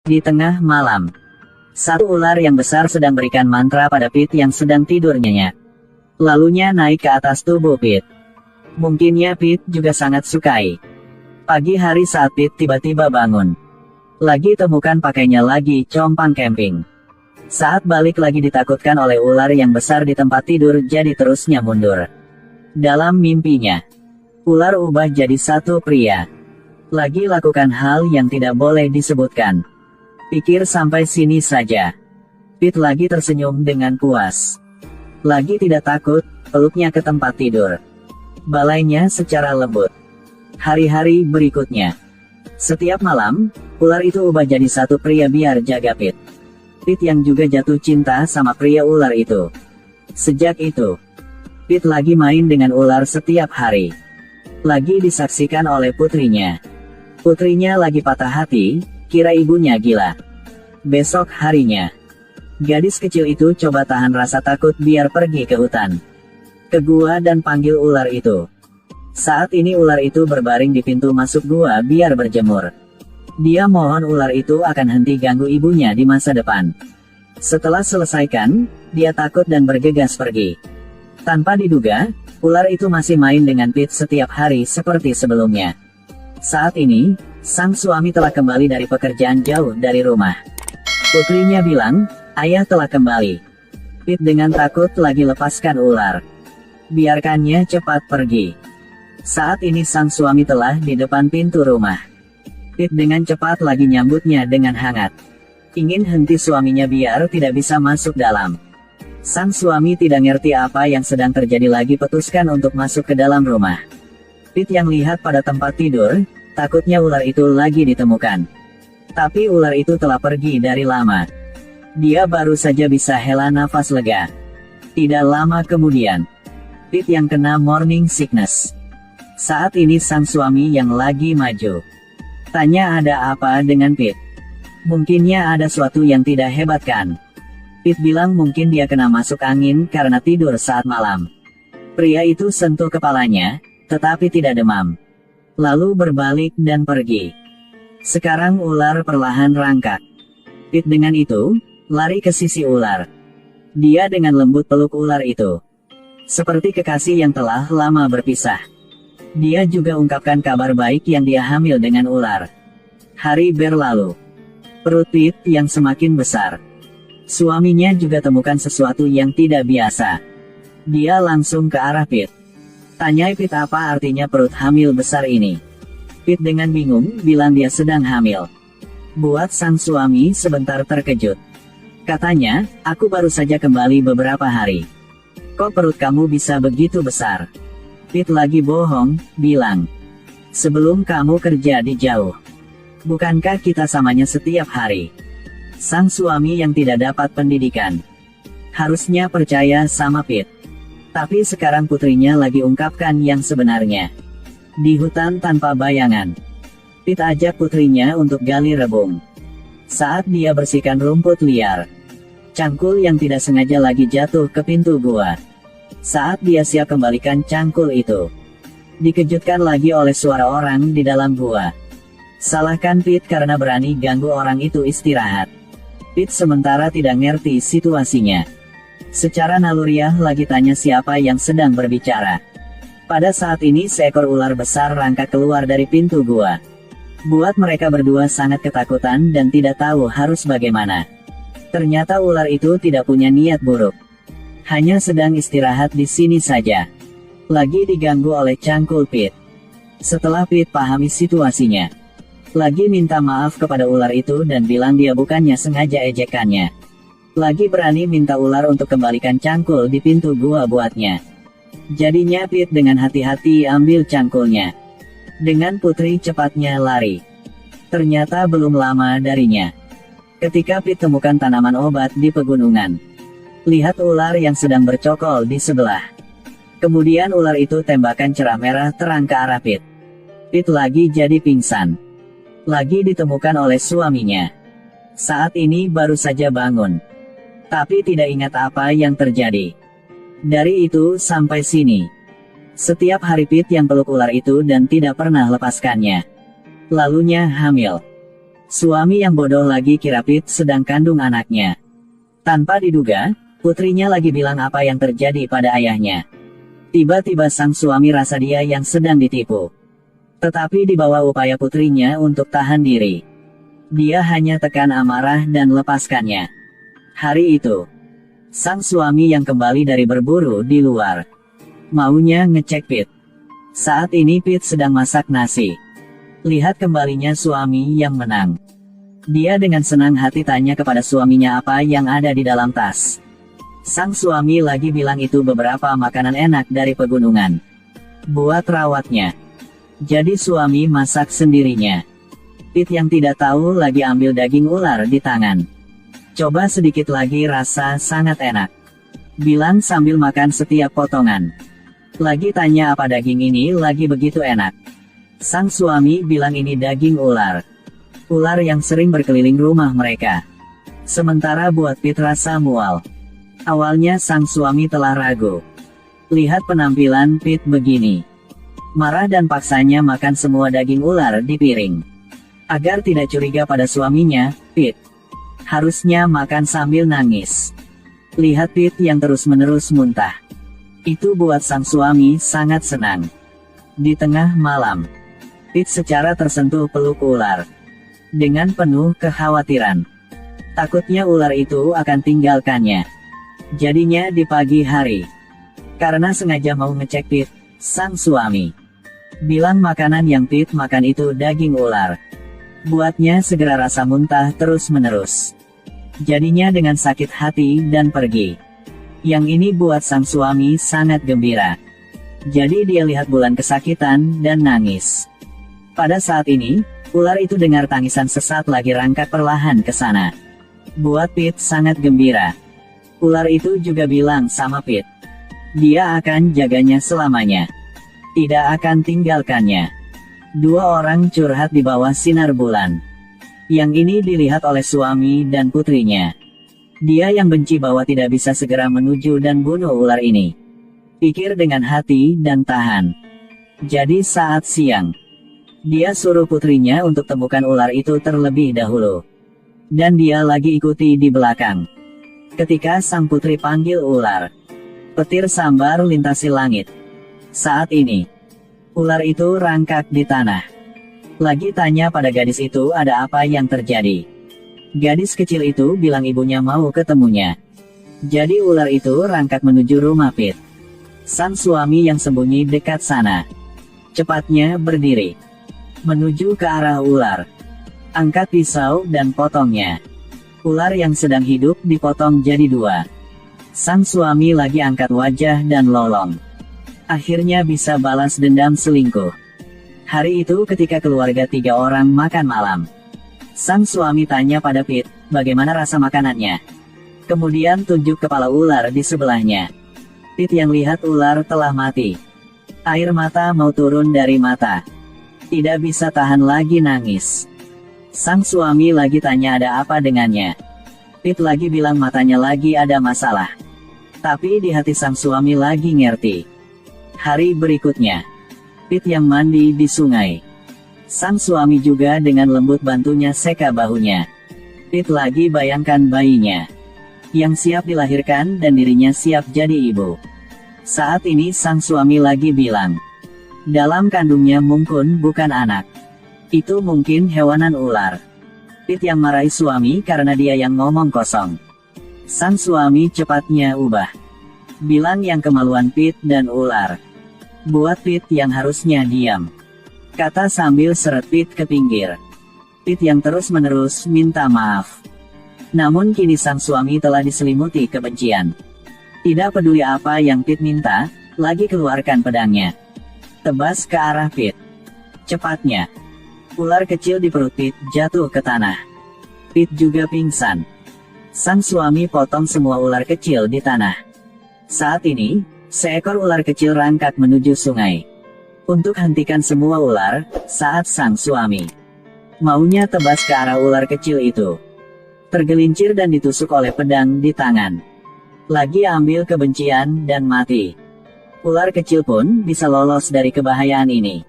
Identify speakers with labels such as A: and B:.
A: Di tengah malam, satu ular yang besar sedang berikan mantra pada Pete yang sedang tidur nyenyak. Lalunya naik ke atas tubuh Pete. Mungkinnya Pete juga sangat sukai. Pagi hari saat Pete tiba-tiba bangun. Lagi temukan pakainya lagi compang camping. Saat balik lagi ditakutkan oleh ular yang besar di tempat tidur jadi terusnya mundur. Dalam mimpinya, ular ubah jadi satu pria. Lagi lakukan hal yang tidak boleh disebutkan. Pikir sampai sini saja. Pete lagi tersenyum dengan puas. Lagi tidak takut, peluknya ke tempat tidur. Balainya secara lembut. Hari-hari berikutnya. Setiap malam, ular itu ubah jadi satu pria biar jaga Pete. Pete yang juga jatuh cinta sama pria ular itu. Sejak itu, Pete lagi main dengan ular setiap hari. Lagi disaksikan oleh putrinya. Putrinya lagi patah hati, kira ibunya gila. Besok harinya, gadis kecil itu coba tahan rasa takut biar pergi ke hutan. Ke gua dan panggil ular itu. Saat ini ular itu berbaring di pintu masuk gua biar berjemur. Dia mohon ular itu akan henti ganggu ibunya di masa depan. Setelah selesaikan, dia takut dan bergegas pergi. Tanpa diduga, ular itu masih main dengan Pete setiap hari seperti sebelumnya. Saat ini, sang suami telah kembali dari pekerjaan jauh dari rumah. Putrinya bilang, ayah telah kembali. Pete dengan takut lagi lepaskan ular. Biarkannya cepat pergi. Saat ini sang suami telah di depan pintu rumah. Pete dengan cepat lagi nyambutnya dengan hangat. Ingin henti suaminya biar tidak bisa masuk dalam. Sang suami tidak ngerti apa yang sedang terjadi lagi putuskan untuk masuk ke dalam rumah. Pete yang lihat pada tempat tidur, takutnya ular itu lagi ditemukan. Tapi ular itu telah pergi dari lama. Dia baru saja bisa hela nafas lega. Tidak lama kemudian, Pete yang kena morning sickness. Saat ini sang suami yang lagi maju. Tanya ada apa dengan Pete. Mungkinnya ada suatu yang tidak hebat kan? Pete bilang mungkin dia kena masuk angin karena tidur saat malam. Pria itu sentuh kepalanya, tetapi tidak demam. Lalu berbalik dan pergi. Sekarang ular perlahan rangkak. Pete dengan itu, lari ke sisi ular. Dia dengan lembut peluk ular itu. Seperti kekasih yang telah lama berpisah. Dia juga ungkapkan kabar baik yang dia hamil dengan ular. Hari berlalu. Perut Pete yang semakin besar. Suaminya juga temukan sesuatu yang tidak biasa. Dia langsung ke arah Pete. Tanya Pete apa artinya perut hamil besar ini. Pete dengan bingung bilang dia sedang hamil. Buat sang suami sebentar terkejut. Katanya, aku baru saja kembali beberapa hari. Kok perut kamu bisa begitu besar? Pete lagi bohong, bilang. Sebelum kamu kerja di jauh. Bukankah kita samanya setiap hari? Sang suami yang tidak dapat pendidikan. Harusnya percaya sama Pete. Tapi sekarang putrinya lagi ungkapkan yang sebenarnya. Di hutan tanpa bayangan, Pete ajak putrinya untuk gali rebung. Saat dia bersihkan rumput liar, cangkul yang tidak sengaja lagi jatuh ke pintu gua. Saat dia siap kembalikan cangkul itu, dikejutkan lagi oleh suara orang di dalam gua. Salahkan Pete karena berani ganggu orang itu istirahat. Pete sementara tidak ngerti situasinya. Secara naluriah lagi tanya siapa yang sedang berbicara. Pada saat ini seekor ular besar rangkak keluar dari pintu gua. Buat mereka berdua sangat ketakutan dan tidak tahu harus bagaimana. Ternyata ular itu tidak punya niat buruk. Hanya sedang istirahat di sini saja. Lagi diganggu oleh cangkul Pete. Setelah Pete pahami situasinya, lagi minta maaf kepada ular itu dan bilang dia bukannya sengaja ejekannya. Lagi berani minta ular untuk kembalikan cangkul di pintu gua buatnya. Jadinya Pete dengan hati-hati ambil cangkulnya. Dengan putri cepatnya lari. Ternyata belum lama darinya, ketika Pete temukan tanaman obat di pegunungan. Lihat ular yang sedang bercokol di sebelah. Kemudian ular itu tembakan cerah merah terang ke arah Pete. Pete lagi jadi pingsan. Lagi ditemukan oleh suaminya. Saat ini baru saja bangun. Tapi tidak ingat apa yang terjadi. Dari itu sampai sini, setiap hari Pete yang peluk ular itu dan tidak pernah lepaskannya. Lalunya hamil. Suami yang bodoh lagi kira Pete sedang kandung anaknya. Tanpa diduga, putrinya lagi bilang apa yang terjadi pada ayahnya. Tiba-tiba sang suami rasa dia yang sedang ditipu. Tetapi di bawah upaya putrinya untuk tahan diri, dia hanya tekan amarah dan lepaskannya. Hari itu, sang suami yang kembali dari berburu di luar, maunya ngecek Pete. Saat ini Pete sedang masak nasi. Lihat kembalinya suami yang menang. Dia dengan senang hati tanya kepada suaminya apa yang ada di dalam tas. Sang suami lagi bilang itu beberapa makanan enak dari pegunungan, buat rawatnya. Jadi suami masak sendirinya. Pete yang tidak tahu lagi ambil daging ular di tangan. Coba sedikit lagi, rasa sangat enak, bilang sambil makan setiap potongan. Lagi tanya apa daging ini lagi begitu enak. Sang suami bilang ini daging ular. Ular yang sering berkeliling rumah mereka. Sementara buat Pete rasa mual. Awalnya sang suami telah ragu. Lihat penampilan Pete begini. Marah dan paksanya makan semua daging ular di piring. Agar tidak curiga pada suaminya, Pete harusnya makan sambil nangis. Lihat Pete yang terus-menerus muntah. Itu buat sang suami sangat senang. Di tengah malam, Pete secara tersentuh peluk ular. Dengan penuh kekhawatiran. Takutnya ular itu akan tinggalkannya. Jadinya di pagi hari, karena sengaja mau ngecek Pete, sang suami bilang makanan yang Pete makan itu daging ular. Buatnya segera rasa muntah terus-menerus. Jadinya dengan sakit hati dan pergi. Yang ini buat sang suami sangat gembira. Jadi dia lihat bulan kesakitan dan nangis. Pada saat ini, ular itu dengar tangisan sesaat lagi rangkak perlahan ke sana. Buat Pete sangat gembira. Ular itu juga bilang sama Pete, dia akan jaganya selamanya. Tidak akan tinggalkannya. Dua orang curhat di bawah sinar bulan. Yang ini dilihat oleh suami dan putrinya. Dia yang benci bahwa tidak bisa segera menuju dan bunuh ular ini. Pikir dengan hati dan tahan. Jadi saat siang, dia suruh putrinya untuk temukan ular itu terlebih dahulu. Dan dia lagi ikuti di belakang. Ketika sang putri panggil ular, petir sambar lintasi langit. Saat ini, ular itu rangkak di tanah. Lagi tanya pada gadis itu ada apa yang terjadi. Gadis kecil itu bilang ibunya mau ketemunya. Jadi ular itu rangkak menuju rumah Pete. Sang suami yang sembunyi dekat sana cepatnya berdiri, menuju ke arah ular. Angkat pisau dan potongnya. Ular yang sedang hidup dipotong jadi dua. Sang suami lagi angkat wajah dan lolong. Akhirnya bisa balas dendam selingkuh. Hari itu ketika keluarga 3 orang makan malam, sang suami tanya pada Pete, bagaimana rasa makanannya. Kemudian tunjuk kepala ular di sebelahnya. Pete yang lihat ular telah mati. Air mata mau turun dari mata. Tidak bisa tahan lagi nangis. Sang suami lagi tanya ada apa dengannya. Pete lagi bilang matanya lagi ada masalah. Tapi di hati sang suami lagi ngerti. Hari berikutnya, Pete yang mandi di sungai. Sang suami juga dengan lembut bantunya seka bahunya. Pete lagi bayangkan bayinya yang siap dilahirkan dan dirinya siap jadi ibu. Saat ini sang suami lagi bilang, dalam kandungnya mungkin bukan anak. Itu mungkin hewanan ular. Pete yang marahi suami karena dia yang ngomong kosong. Sang suami cepatnya ubah. Bilang yang kemaluan Pete dan ular. Buat Pete yang harusnya diam. Kata sambil seret Pete ke pinggir. Pete yang terus-menerus minta maaf. Namun kini sang suami telah diselimuti kebencian. Tidak peduli apa yang Pete minta, lagi keluarkan pedangnya. Tebas ke arah Pete. Cepatnya, ular kecil di perut Pete jatuh ke tanah. Pete juga pingsan. Sang suami potong semua ular kecil di tanah. Saat ini, seekor ular kecil rangkak menuju sungai. Untuk hentikan semua ular, saat sang suami maunya tebas ke arah ular kecil itu, tergelincir dan ditusuk oleh pedang di tangan. Lagi ambil kebencian dan mati. Ular kecil pun bisa lolos dari kebahayaan ini.